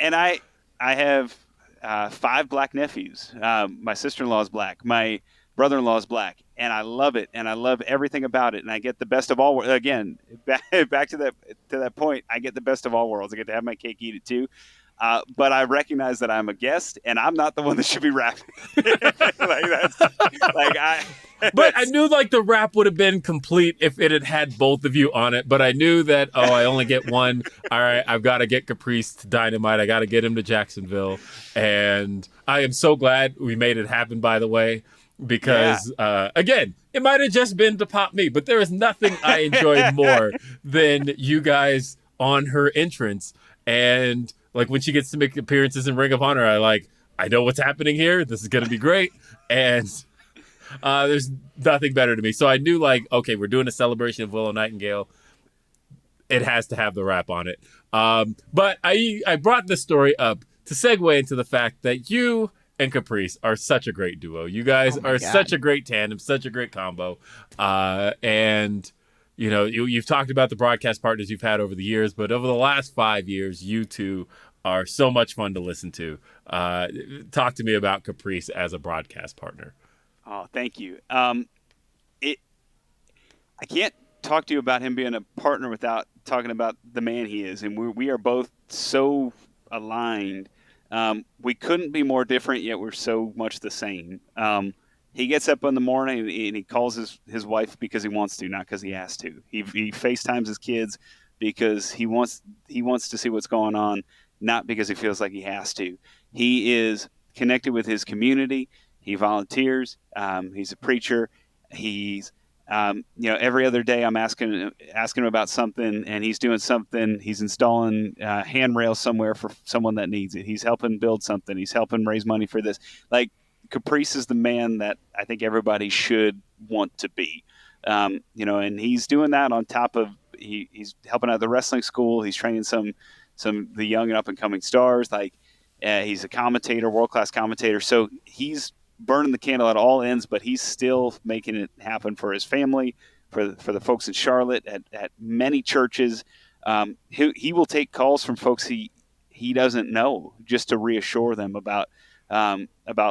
I have 5 black nephews. My sister-in-law is black. My brother-in-law is black, and I love it, and I love everything about it, and I get the best of all worlds. Again, back to that point, I get the best of all worlds. I get to have my cake, eat it too. But I recognize that I'm a guest, and I'm not the one that should be rapping. But I knew like the rap would have been complete if it had both of you on it. But I knew that, I only get one. All right, I've got to get Caprice to Dynamite. I got to get him to Jacksonville. And I am so glad we made it happen, by the way. Because, again, it might have just been to pop me, but there is nothing I enjoy more than you guys on her entrance. And, like, when she gets to make appearances in Ring of Honor, I know what's happening here. This is going to be great. And there's nothing better to me. So I knew, like, okay, we're doing a celebration of Willow Nightingale. It has to have the rap on it. But I brought this story up to segue into the fact that you and Caprice are such a great duo. You guys are such a great tandem, such a great combo. And, you know, you've talked about the broadcast partners you've had over the years, but over the last 5 years, you two are so much fun to listen to. Talk to me about Caprice as a broadcast partner. Oh, thank you. I can't talk to you about him being a partner without talking about the man he is. And we are both so aligned. We couldn't be more different, yet we're so much the same. He gets up in the morning and he calls his wife because he wants to, not because he has to. He FaceTimes his kids because he wants to see what's going on, not because he feels like he has to. He is connected with his community. He volunteers. He's a preacher. He's every other day I'm asking him about something, and he's doing something. He's installing handrails somewhere for someone that needs it. He's helping build something. He's helping raise money for this. Like, Caprice is the man that I think everybody should want to be. And he's doing that on top of he's helping out the wrestling school. He's training some the young and up and coming stars. Like, he's a commentator, world class commentator. So he's burning the candle at all ends, but he's still making it happen for his family, for the folks in Charlotte, at many churches. He will take calls from folks he doesn't know just to reassure them about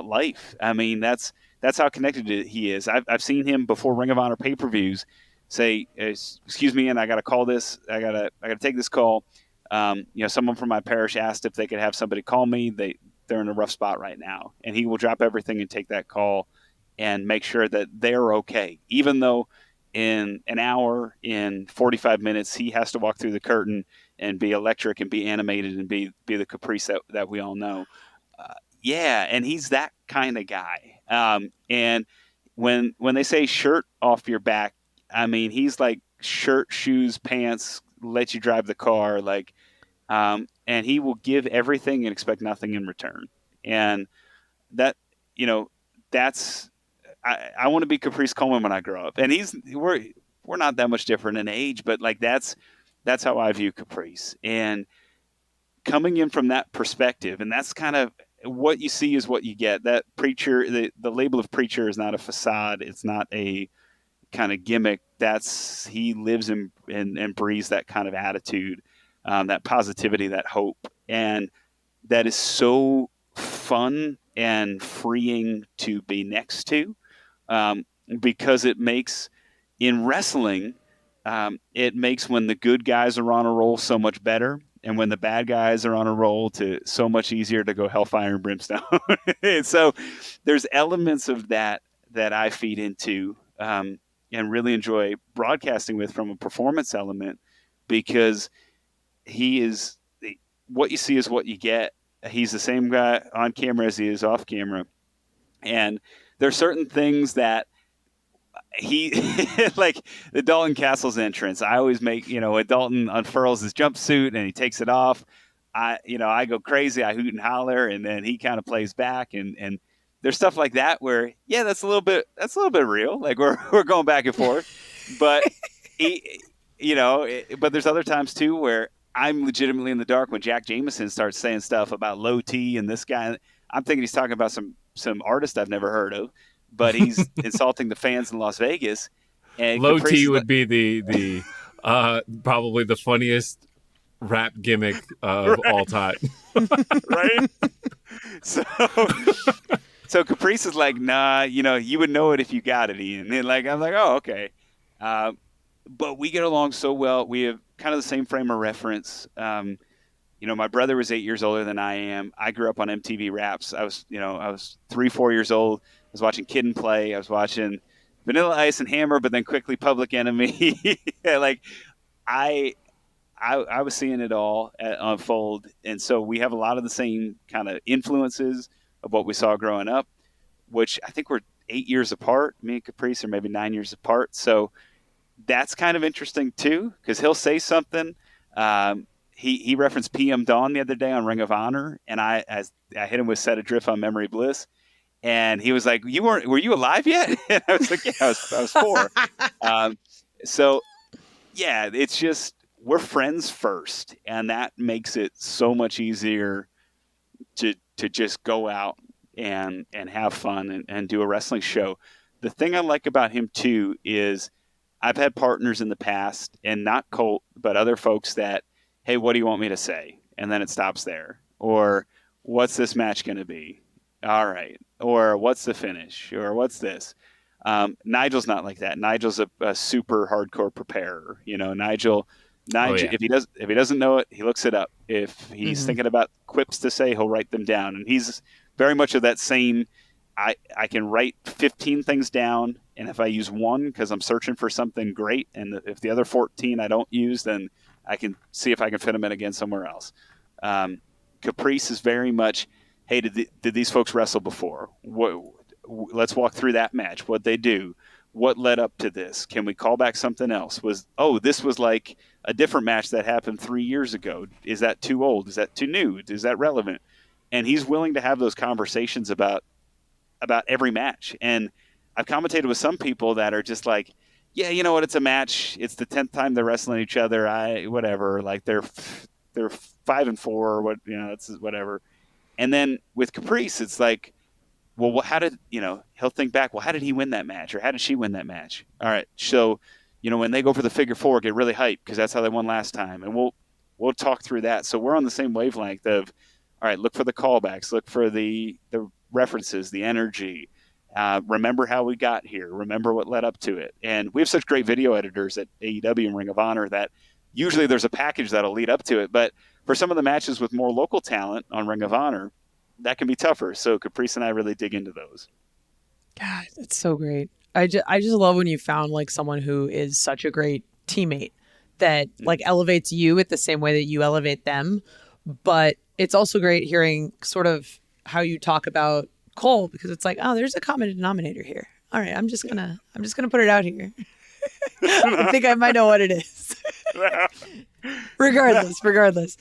life. I mean, that's how connected he is. I've seen him before Ring of Honor pay-per-views say, "Excuse me, and I got to call this. I got to take this call. Someone from my parish asked if they could have somebody call me. They're in a rough spot right now," and he will drop everything and take that call and make sure that they're okay, even though in an hour, in 45 minutes, he has to walk through the curtain and be electric and be animated and be the Caprice that we all know. And he's that kind of guy. And when they say shirt off your back, I mean, he's like shirt, shoes, pants, let you drive the car, like, and he will give everything and expect nothing in return. And that, that's, I want to be Caprice Coleman when I grow up. And we're not that much different in age, but like that's how I view Caprice. And coming in from that perspective, and that's kind of what you see is what you get. That preacher, the label of preacher is not a facade. It's not a kind of gimmick. He lives and breathes that kind of attitude, that positivity, that hope. And that is so fun and freeing to be next to, because it makes, in wrestling, it makes when the good guys are on a roll so much better, and when the bad guys are on a roll, to so much easier to go hellfire and brimstone. And so there's elements of that I feed into, and really enjoy broadcasting with from a performance element, because he is, what you see is what you get. He's the same guy on camera as he is off camera. And there's certain things that he, like the Dalton Castle's entrance, I always make, when Dalton unfurls his jumpsuit and he takes it off, I go crazy, I hoot and holler, and then he kind of plays back, and there's stuff like that where, that's a little bit real. Like we're going back and forth, but but there's other times too where I'm legitimately in the dark when Jack Jameson starts saying stuff about low T and this guy. I'm thinking he's talking about some artist I've never heard of, but he's insulting the fans in Las Vegas. And Low Caprice T would be the probably the funniest rap gimmick of all time. Right? So Caprice is like, nah, you would know it if you got it, Ian. And I'm like, oh, okay. But we get along so well. We have kind of the same frame of reference. My brother was 8 years older than I am. I grew up on MTV Raps. I was 3-4 years old. I was watching Kid and Play. I was watching Vanilla Ice and Hammer, but then quickly Public Enemy. I was seeing it all unfold. And so we have a lot of the same kind of influences of what we saw growing up, which I think we're 8 years apart. Me and Caprice are maybe 9 years apart. So that's kind of interesting too, because he'll say something. He referenced PM Dawn the other day on Ring of Honor, and I hit him with Set Adrift on Memory Bliss, and he was like, were you alive yet? And I was like, yeah, I was 4. So yeah, it's just, we're friends first, and that makes it so much easier to just go out and have fun and do a wrestling show. The thing I like about him too is I've had partners in the past, and not Colt, but other folks that, hey, what do you want me to say? And then it stops there. Or what's this match going to be? All right. Or what's the finish? Or what's this? Nigel's not like that. Nigel's a super hardcore preparer. Nigel, Oh, yeah. if he doesn't know it, he looks it up. If he's thinking about quips to say, he'll write them down. And he's very much of that same, I can write 15 things down, and if I use one because I'm searching for something great, and if the other 14 I don't use, then I can see if I can fit them in again somewhere else. Caprice is very much, hey, did these folks wrestle before? Let's walk through that match. What'd they do? What led up to this? Can we call back something else? This was like a different match that happened 3 years ago. Is that too old? Is that too new? Is that relevant? And he's willing to have those conversations about every match. And I've commentated with some people that are just like, yeah, you know what? It's a match. It's the 10th time they're wrestling each other. Whatever. Like they're 5-4 or what, it's whatever. And then with Caprice, it's like, well, how did, he'll think back, well, how did he win that match? Or how did she win that match? All right. So, when they go for the figure four, get really hyped because that's how they won last time. And we'll talk through that. So we're on the same wavelength of, all right, look for the callbacks, look for the references, the energy. Remember how we got here. Remember what led up to it. And we have such great video editors at AEW and Ring of Honor that usually there's a package that'll lead up to it. But for some of the matches with more local talent on Ring of Honor, that can be tougher. So Caprice and I really dig into those. God, it's so great. I just love when you found like someone who is such a great teammate that like elevates you at the same way that you elevate them. But it's also great hearing sort of how you talk about Cole, because it's like, oh, there's a common denominator here. All right, I'm just gonna put it out here. I think I might know what it is. Regardless.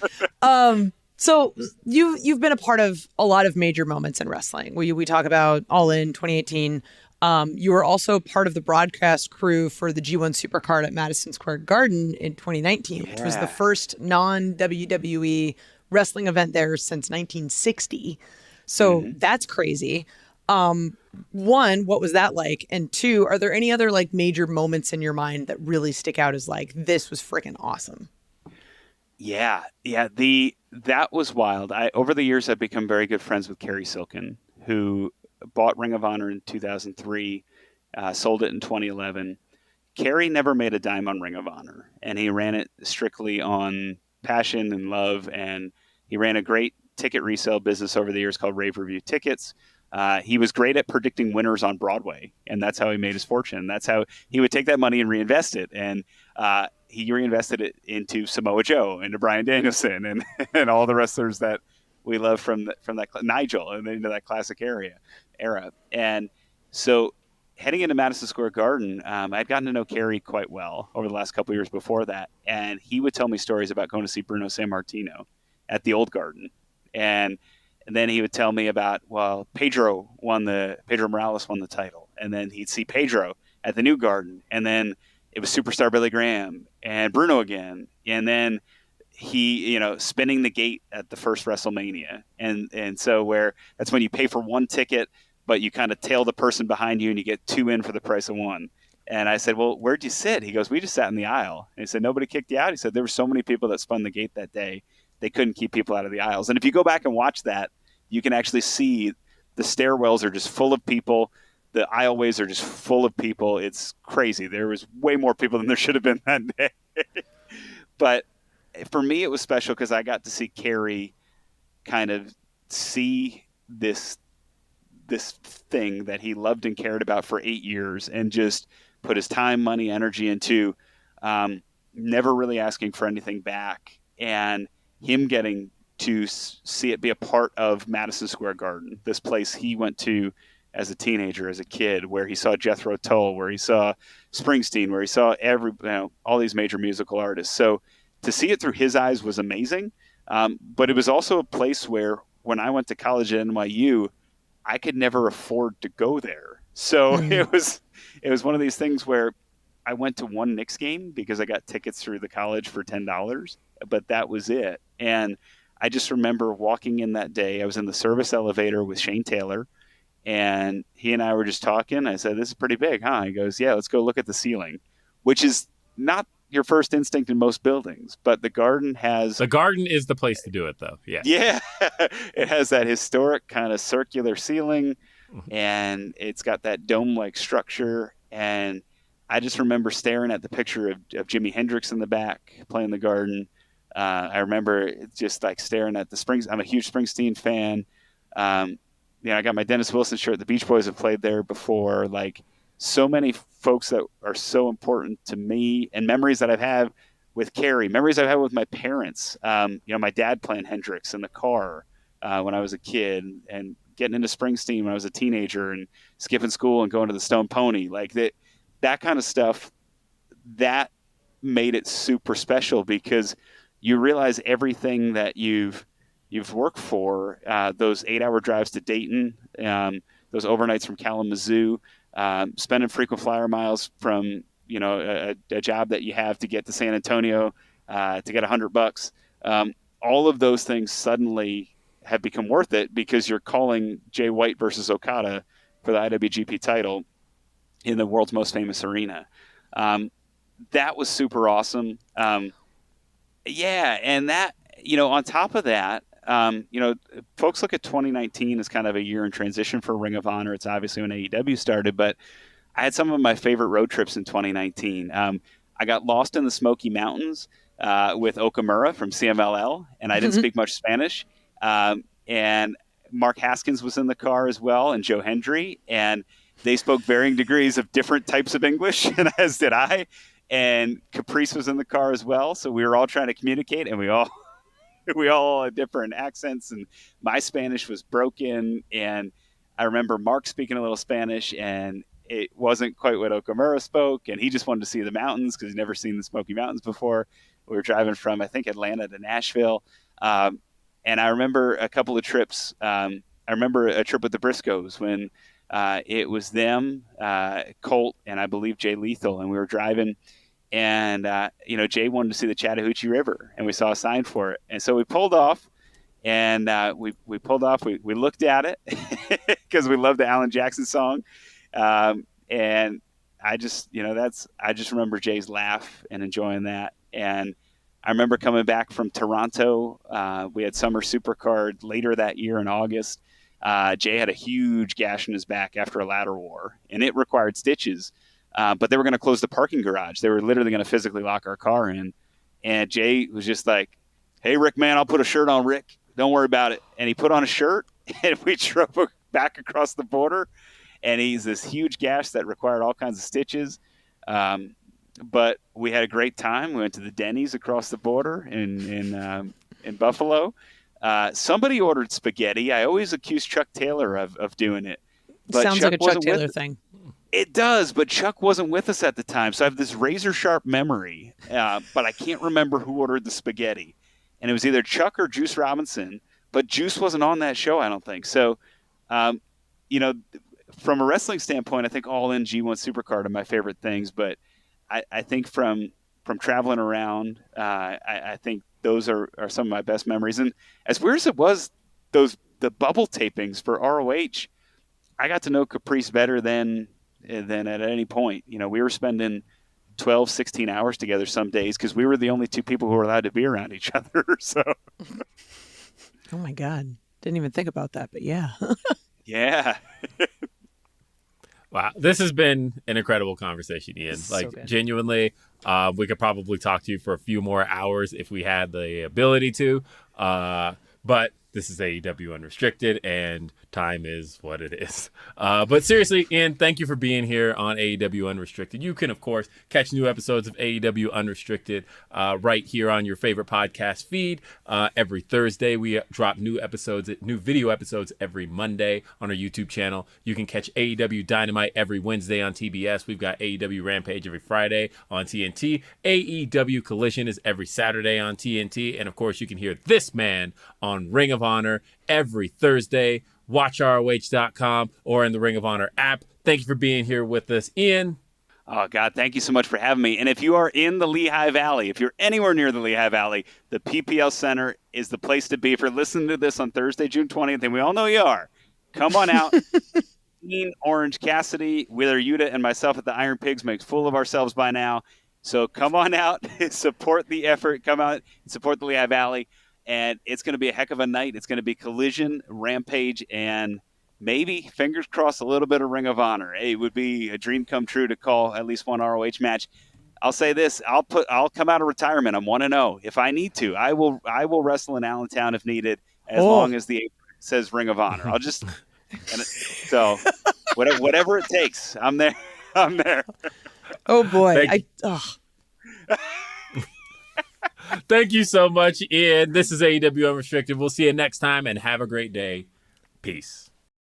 So you've been a part of a lot of major moments in wrestling. We talk about All In 2018. You were also part of the broadcast crew for the G1 Supercard at Madison Square Garden in 2019, which was the first non-WWE wrestling event there since 1960. So that's crazy. One, what was that like? And two, are there any other like major moments in your mind that really stick out as like, this was freaking awesome? Yeah. That was wild. Over the years, I've become very good friends with Cary Silkin, who bought Ring of Honor in 2003, sold it in 2011. Cary never made a dime on Ring of Honor, and he ran it strictly on passion and love, and he ran a great ticket resale business over the years called Rave Review Tickets. He was great at predicting winners on Broadway, and that's how he made his fortune. That's how he would take that money and reinvest it. And he reinvested it into Samoa Joe, into Bryan Danielson, and all the wrestlers that we love from that Nigel and into that classic era. And so heading into Madison Square Garden, I'd gotten to know Cary quite well over the last couple of years before that. And he would tell me stories about going to see Bruno Sammartino at the old Garden. And then he would tell me about, well, Pedro Morales won the title. And then he'd see Pedro at the new Garden. And then it was Superstar Billy Graham and Bruno again. And then he, spinning the gate at the first WrestleMania. And so that's when you pay for one ticket, but you kind of tail the person behind you and you get two in for the price of one. And I said, well, where'd you sit? He goes, we just sat in the aisle. And he said, nobody kicked you out. He said, there were so many people that spun the gate that day, they couldn't keep people out of the aisles. And if you go back and watch that, you can actually see the stairwells are just full of people. The aisleways are just full of people. It's crazy. There was way more people than there should have been that day. But for me, it was special because I got to see Cary kind of see this thing that he loved and cared about for 8 years and just put his time, money, energy into, never really asking for anything back. And him getting to see it be a part of Madison Square Garden, this place he went to as a teenager, as a kid, where he saw Jethro Tull, where he saw Springsteen, where he saw all these major musical artists. So to see it through his eyes was amazing. But it was also a place where when I went to college at NYU, I could never afford to go there. So it was one of these things where I went to one Knicks game because I got tickets through the college for $10, but that was it. And I just remember walking in that day. I was in the service elevator with Shane Taylor, and he and I were just talking. I said, this is pretty big, huh? He goes, yeah, let's go look at the ceiling, which is not your first instinct in most buildings, but the Garden is the place to do it, though. Yeah. It has that historic kind of circular ceiling, and it's got that dome-like structure. And I just remember staring at the picture of Jimi Hendrix in the back playing the Garden. I remember just like staring at the Springs. I'm a huge Springsteen fan. I got my Dennis Wilson shirt. The Beach Boys have played there before. Like, so many folks that are so important to me, and memories that I've had with Cary, memories I've had with my parents. My dad playing Hendrix in the car when I was a kid, and getting into Springsteen when I was a teenager, and skipping school and going to the Stone Pony. Like that kind of stuff, that made it super special because you realize everything that you've worked for, those 8-hour drives to Dayton, those overnights from Kalamazoo, spending frequent flyer miles from, a job that you have to get to San Antonio, to get $100. All of those things suddenly have become worth it because you're calling Jay White versus Okada for the IWGP title in the world's most famous arena. That was super awesome. Yeah, and that, on top of that, folks look at 2019 as kind of a year in transition for Ring of Honor. It's obviously when AEW started, but I had some of my favorite road trips in 2019. I got lost in the Smoky Mountains with Okamura from CMLL, and I didn't speak much Spanish. And Mark Haskins was in the car as well, and Joe Hendry, and they spoke varying degrees of different types of English, and as did I. And Caprice was in the car as well, so we were all trying to communicate, and we all had different accents, and my Spanish was broken, and I remember Mark speaking a little Spanish, and it wasn't quite what Okamura spoke, and he just wanted to see the mountains because he'd never seen the Smoky Mountains before. We were driving from, I think, Atlanta to Nashville, and I remember a couple of trips. I remember a trip with the Briscoes when it was them, Colt, and I believe Jay Lethal, and we were driving. And, Jay wanted to see the Chattahoochee River, and we saw a sign for it. And so we pulled off, and we pulled off. We looked at it because we loved the Alan Jackson song. And I just remember Jay's laugh and enjoying that. And I remember coming back from Toronto. We had Summer Supercard later that year in August. Jay had a huge gash in his back after a ladder war, and it required stitches. But they were going to close the parking garage. They were literally going to physically lock our car in. And Jay was just like, "Hey, Rick, man, I'll put a shirt on, Rick. Don't worry about it." And he put on a shirt, and we drove back across the border. And he's this huge gash that required all kinds of stitches. But we had a great time. We went to the Denny's across the border in Buffalo. Somebody ordered spaghetti. I always accuse Chuck Taylor of doing it. But Sounds Chuck like a Chuck Taylor thing. It does, but Chuck wasn't with us at the time, so I have this razor-sharp memory, but I can't remember who ordered the spaghetti. And it was either Chuck or Juice Robinson, but Juice wasn't on that show, I don't think. So, from a wrestling standpoint, I think All In G1 Supercard are my favorite things, but I think from traveling around, I think those are some of my best memories. And as weird as it was, the bubble tapings for ROH, I got to know Caprice better than at any point. We were spending 12, 16 hours together some days because we were the only two people who were allowed to be around each other. So, oh my God, didn't even think about that, but yeah. Yeah. Wow, this has been an incredible conversation, Ian. Genuinely, we could probably talk to you for a few more hours if we had the ability to. But this is AEW Unrestricted, and time is what it is. But seriously, Ian, thank you for being here on AEW Unrestricted. You can, of course, catch new episodes of AEW Unrestricted right here on your favorite podcast feed. Every Thursday, we drop new video episodes every Monday on our YouTube channel. You can catch AEW Dynamite every Wednesday on TBS. We've got AEW Rampage every Friday on TNT. AEW Collision is every Saturday on TNT. And, of course, you can hear this man on Ring of Honor every Thursday. Watch ROH.com or in the Ring of Honor app. Thank you for being here with us, Ian. Oh, God, thank you so much for having me. And if you are in the Lehigh Valley, if you're anywhere near the Lehigh Valley, the PPL Center is the place to be. If you're listening to this on Thursday, June 20th, and we all know you are, come on out. Orange Cassidy, Wheeler Yuta, and myself at the Iron Pigs make a fool of ourselves by now. So come on out, support the effort, come out and support the Lehigh Valley. And it's going to be a heck of a night. It's going to be Collision, Rampage, and maybe, fingers crossed, a little bit of Ring of Honor. It would be a dream come true to call at least one ROH match. I'll say this: I'll come out of retirement. I'm 1-0. If I need to, I will wrestle in Allentown if needed, as long as the apron says Ring of Honor. I'll just so whatever it takes. I'm there. I'm there. Oh boy! Thank you so much, Ian. This is AEW Unrestricted. We'll see you next time, and have a great day. Peace.